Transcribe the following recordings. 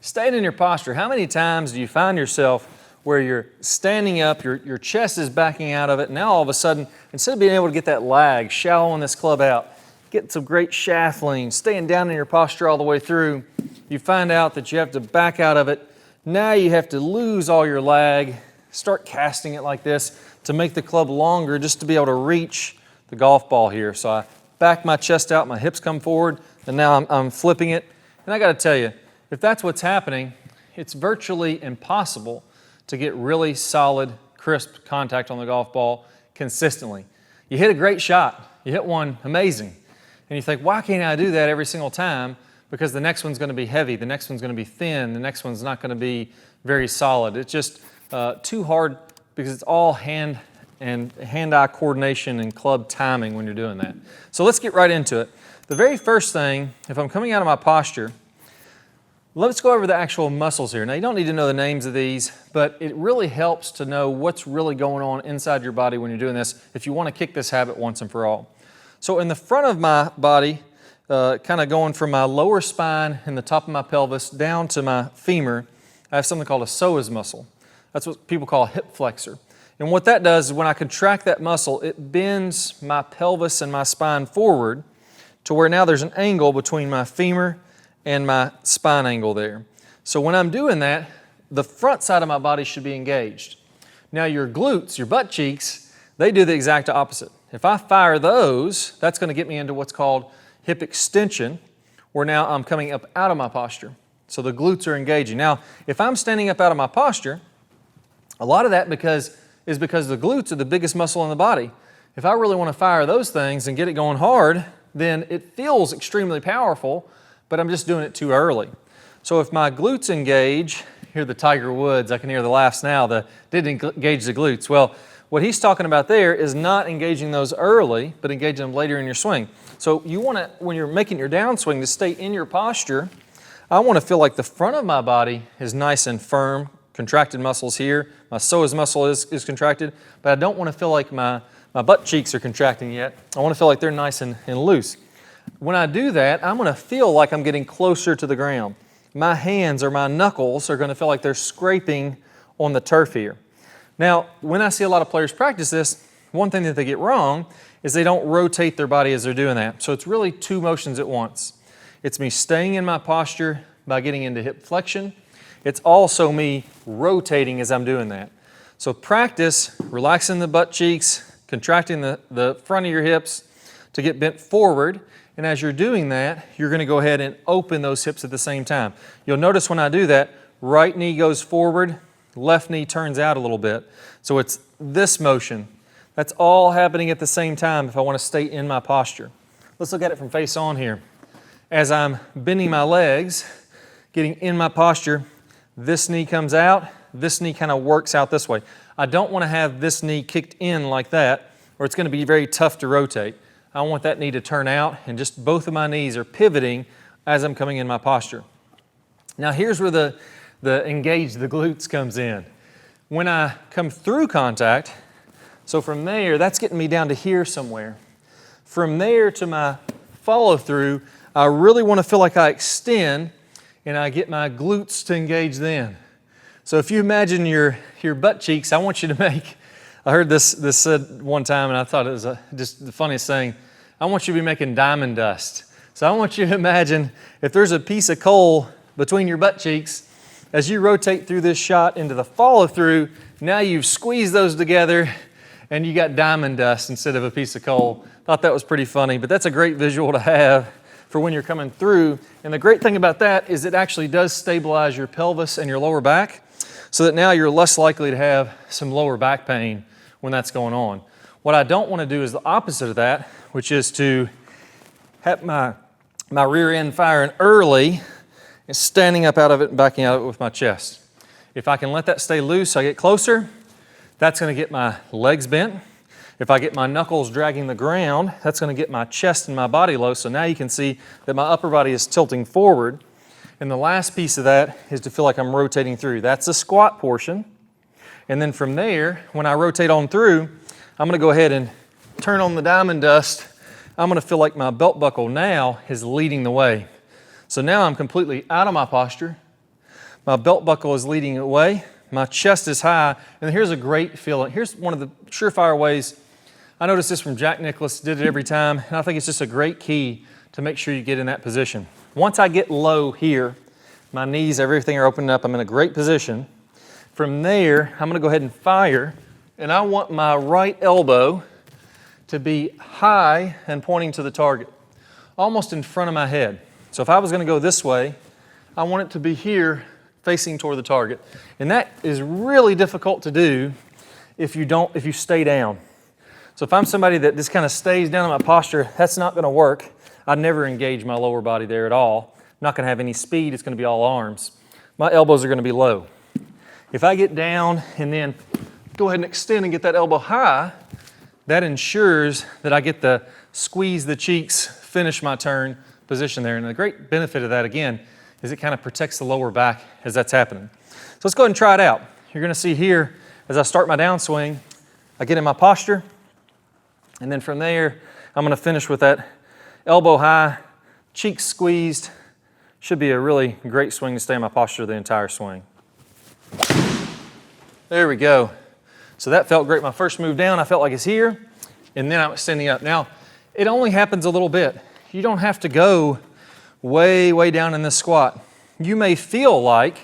Staying in your posture, how many times do you find yourself where you're standing up, your chest is backing out of it, and now all of a sudden, instead of being able to get that lag, shallowing this club out, getting some great shaft lean, staying down in your posture all the way through, you find out that you have to back out of it. Now you have to lose all your lag, start casting it like this to make the club longer just to be able to reach the golf ball here. So I back my chest out, my hips come forward, and now I'm flipping it. And I got to tell you, if that's what's happening, it's virtually impossible to get really solid, crisp contact on the golf ball consistently. You hit a great shot, you hit one amazing, and you think, why can't I do that every single time? Because the next one's going to be heavy, the next one's going to be thin, the next one's not going to be very solid. It's just too hard because it's all hand-eye coordination and club timing when you're doing that. So let's get right into it. The very first thing, if I'm coming out of my posture, let's go over the actual muscles here. Now, you don't need to know the names of these, but it really helps to know what's really going on inside your body when you're doing this if you want to kick this habit once and for all. So in the front of my body, kind of going from my lower spine and the top of my pelvis down to my femur, I have something called a psoas muscle. That's what people call a hip flexor. And what that does is when I contract that muscle, it bends my pelvis and my spine forward to where now there's an angle between my femur and my spine angle there. So when I'm doing that, the front side of my body should be engaged. Now your glutes, your butt cheeks, they do the exact opposite. If I fire those, that's going to get me into what's called hip extension, where now I'm coming up out of my posture. So the glutes are engaging. Now, if I'm standing up out of my posture, a lot of that is because the glutes are the biggest muscle in the body. If I really want to fire those things and get it going hard, then it feels extremely powerful, but I'm just doing it too early. So if my glutes engage, hear the Tiger Woods, I can hear the laughs now, didn't engage the glutes. Well, what he's talking about there is not engaging those early, but engaging them later in your swing. So you want to, when you're making your downswing, to stay in your posture, I want to feel like the front of my body is nice and firm, contracted muscles here. My psoas muscle is contracted, but I don't want to feel like my butt cheeks are contracting yet. I want to feel like they're nice and loose. When I do that, I'm going to feel like I'm getting closer to the ground. My hands or my knuckles are going to feel like they're scraping on the turf here. Now, when I see a lot of players practice this, one thing that they get wrong is they don't rotate their body as they're doing that. So it's really two motions at once. It's me staying in my posture by getting into hip flexion. It's also me rotating as I'm doing that. So practice relaxing the butt cheeks, contracting the front of your hips to get bent forward. And as you're doing that, you're going to go ahead and open those hips at the same time. You'll notice when I do that, right knee goes forward, left knee turns out a little bit. So it's this motion. That's all happening at the same time if I want to stay in my posture. Let's look at it from face on here. As I'm bending my legs, getting in my posture, this knee comes out, this knee kind of works out this way. I don't want to have this knee kicked in like that, or it's going to be very tough to rotate. I want that knee to turn out, and just both of my knees are pivoting as I'm coming in my posture. Now here's where the engage the glutes comes in. When I come through contact, so from there, that's getting me down to here somewhere. From there to my follow through, I really want to feel like I extend and I get my glutes to engage then. So if you imagine your butt cheeks, I want you to make, I heard this said one time and I thought it was just the funniest thing. I want you to be making diamond dust. So I want you to imagine if there's a piece of coal between your butt cheeks, as you rotate through this shot into the follow through, now you've squeezed those together and you got diamond dust instead of a piece of coal. Thought that was pretty funny, but that's a great visual to have for when you're coming through. And the great thing about that is it actually does stabilize your pelvis and your lower back so that now you're less likely to have some lower back pain when that's going on. What I don't want to do is the opposite of that, which is to have my rear end firing early and standing up out of it and backing out of it with my chest. If I can let that stay loose, I get closer, that's going to get my legs bent. If I get my knuckles dragging the ground, that's going to get my chest and my body low. So now you can see that my upper body is tilting forward. And the last piece of that is to feel like I'm rotating through. That's the squat portion. And then from there, when I rotate on through, I'm going to go ahead and turn on the diamond dust. I'm going to feel like my belt buckle now is leading the way. So now I'm completely out of my posture. My belt buckle is leading the way. My chest is high, and here's a great feeling. Here's one of the surefire ways. I noticed this from Jack Nicklaus, did it every time, and I think it's just a great key to make sure you get in that position. Once I get low here, my knees, everything are opening up, I'm in a great position. From there, I'm gonna go ahead and fire, and I want my right elbow to be high and pointing to the target, almost in front of my head. So if I was gonna go this way, I want it to be here, facing toward the target. And that is really difficult to do if you stay down. So if I'm somebody that just kind of stays down in my posture, that's not gonna work. I never engage my lower body there at all. I'm not gonna have any speed, it's gonna be all arms. My elbows are gonna be low. If I get down and then go ahead and extend and get that elbow high, that ensures that I get the squeeze the cheeks, finish my turn position there. And the great benefit of that, again, is it kind of protects the lower back as that's happening. So let's go ahead and try it out. You're gonna see here, as I start my downswing, I get in my posture, and then from there, I'm gonna finish with that elbow high, cheeks squeezed. Should be a really great swing to stay in my posture the entire swing. There we go. So that felt great. My first move down, I felt like it's here, and then I'm extending up. Now, it only happens a little bit. You don't have to go way, way down in this squat. You may feel like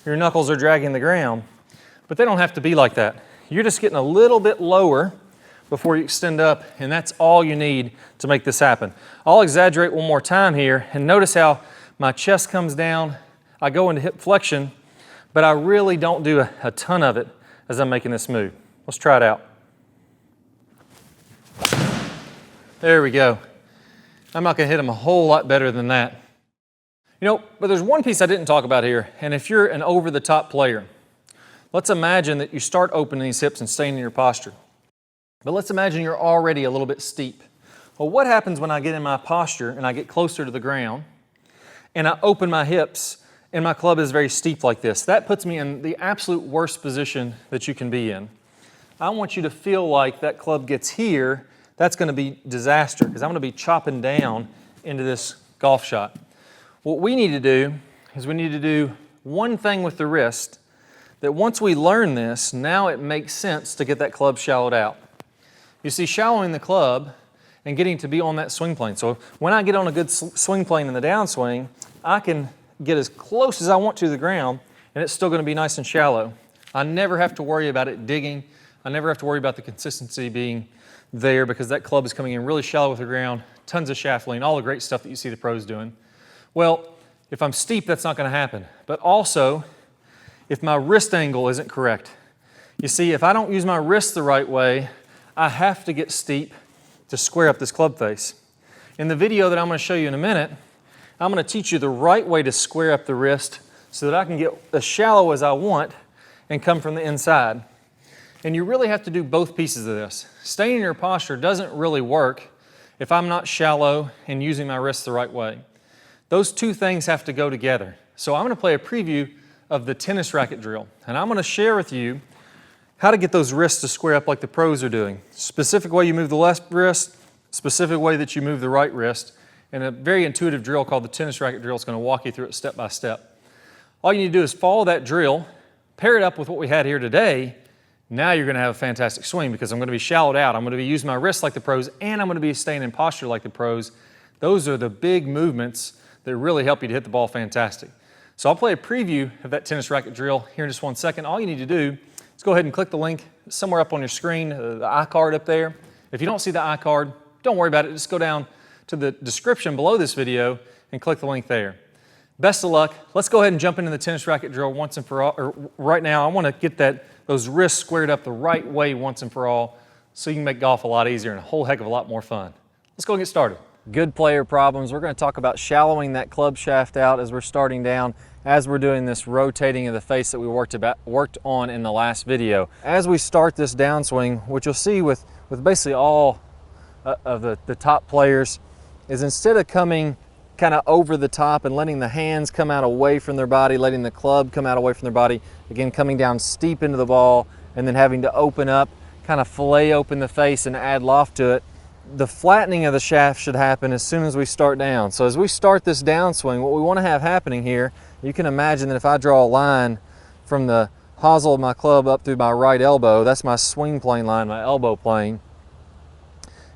your knuckles are dragging the ground, but they don't have to be like that. You're just getting a little bit lower before you extend up, and that's all you need to make this happen. I'll exaggerate one more time here, and notice how my chest comes down. I go into hip flexion, but I really don't do a ton of it as I'm making this move. Let's try it out. There we go. I'm not gonna hit them a whole lot better than that. You know, but there's one piece I didn't talk about here, and if you're an over-the-top player, let's imagine that you start opening these hips and staying in your posture. But let's imagine you're already a little bit steep. Well, what happens when I get in my posture and I get closer to the ground and I open my hips and my club is very steep like this? That puts me in the absolute worst position that you can be in. I want you to feel like that club gets here. That's gonna be disaster because I'm gonna be chopping down into this golf shot. What we need to do is we need to do one thing with the wrist that once we learn this, now it makes sense to get that club shallowed out. You see, shallowing the club and getting to be on that swing plane. So when I get on a good swing plane in the downswing, I can get as close as I want to the ground and it's still gonna be nice and shallow. I never have to worry about it digging. I never have to worry about the consistency being there because that club is coming in really shallow with the ground, tons of shaft lean, all the great stuff that you see the pros doing. Well, if I'm steep, that's not gonna happen. But also, if my wrist angle isn't correct. You see, if I don't use my wrist the right way, I have to get steep to square up this club face. In the video that I'm gonna show you in a minute, I'm gonna teach you the right way to square up the wrist so that I can get as shallow as I want and come from the inside. And you really have to do both pieces of this. Staying in your posture doesn't really work if I'm not shallow and using my wrist the right way. Those two things have to go together. So I'm gonna play a preview of the tennis racket drill, and I'm gonna share with you how to get those wrists to square up like the pros are doing. Specific way you move the left wrist, specific way that you move the right wrist, and a very intuitive drill called the tennis racket drill is gonna walk you through it step by step. All you need to do is follow that drill, pair it up with what we had here today. Now you're gonna have a fantastic swing because I'm gonna be shallowed out. I'm gonna be using my wrist like the pros, and I'm gonna be staying in posture like the pros. Those are the big movements that really help you to hit the ball fantastic. So I'll play a preview of that tennis racket drill here in just 1 second. All you need to do is go ahead and click the link somewhere up on your screen, the iCard up there. If you don't see the iCard, don't worry about it. Just go down to the description below this video and click the link there. Best of luck. Let's go ahead and jump into the tennis racket drill once and for all. Or right now, I want to get those wrists squared up the right way once and for all so you can make golf a lot easier and a whole heck of a lot more fun. Let's go and get started. Good player problems. We're going to talk about shallowing that club shaft out as we're starting down, as we're doing this rotating of the face that we worked on in the last video. As we start this downswing, what you'll see with basically all of the top players is instead of coming kind of over the top and letting the hands come out away from their body, letting the club come out away from their body, again coming down steep into the ball and then having to open up, kind of fillet open the face and add loft to it. The flattening of the shaft should happen as soon as we start down. So as we start this downswing, what we want to have happening here You can imagine that if I draw a line from the hosel of my club up through my right elbow, that's my swing plane line, my elbow plane.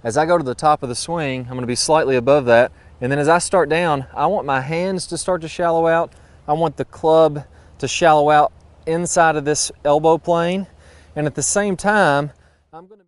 As I go to the top of the swing, I'm going to be slightly above that. And then as I start down, I want my hands to start to shallow out. I want the club to shallow out inside of this elbow plane. And at the same time, I'm going to